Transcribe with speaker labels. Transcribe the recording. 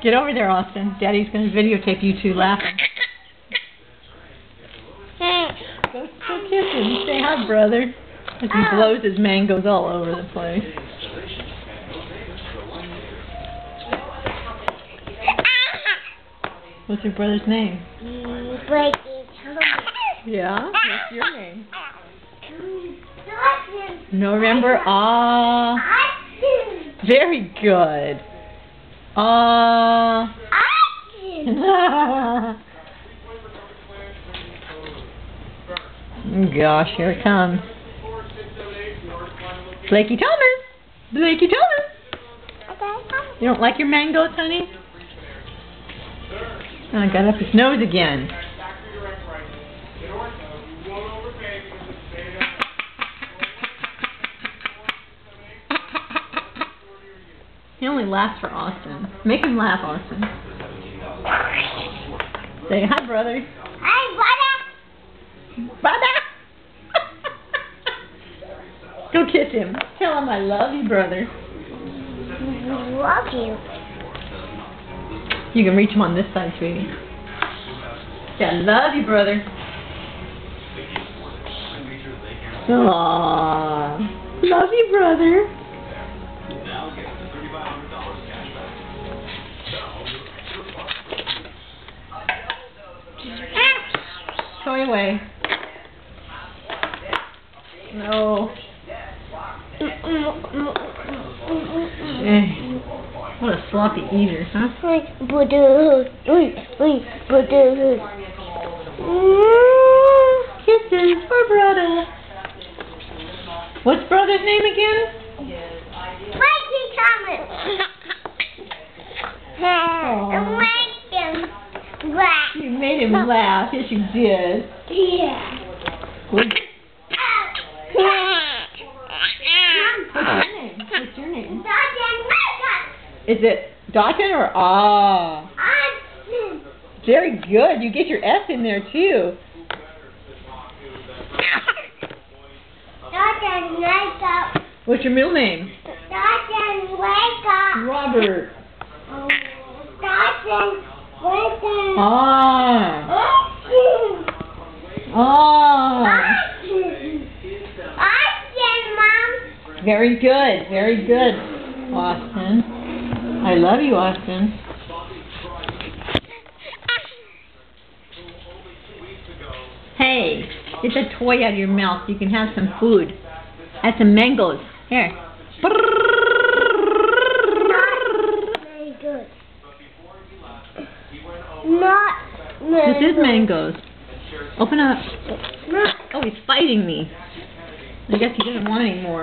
Speaker 1: Get over there, Austin. Daddy's going to videotape you two laughing. Go kiss him. Say hi, brother. As he blows his mangoes all over the place. What's your brother's name?
Speaker 2: Blakey.
Speaker 1: Yeah? What's your name? November. Ah. Very good. Ah. Gosh, here it comes. Blakey Thomas. Blakey Thomas. You don't like your mangoes, honey? Oh, got up his nose again. He only laughs for Austin. Make him laugh, Austin. Say hi, brother.
Speaker 2: Hi, brother.
Speaker 1: Brother! Go kiss him. Tell him I love you, brother.
Speaker 2: Love you.
Speaker 1: You can reach him on this side, sweetie. Say I love you, brother. Aww. Love you, brother. Toy away. No. What a sloppy eater, huh? Kisses for brother. What's brother's name again?
Speaker 2: Blakey Thomas.
Speaker 1: You made him laugh. Yes, you did.
Speaker 2: Yeah.
Speaker 1: What's your name? Is it Dawson or Ah? Very good. You get your S in there too. What's your middle name? Robert. Ah. Ah. Very good. Very good, Austin. I love you, Austin. Hey, get the toy out of your mouth so you can have some food. Add some mangoes. Here.
Speaker 2: Very good. Not
Speaker 1: This is mangoes. Open up. Oh, he's fighting me. I guess he doesn't want any more.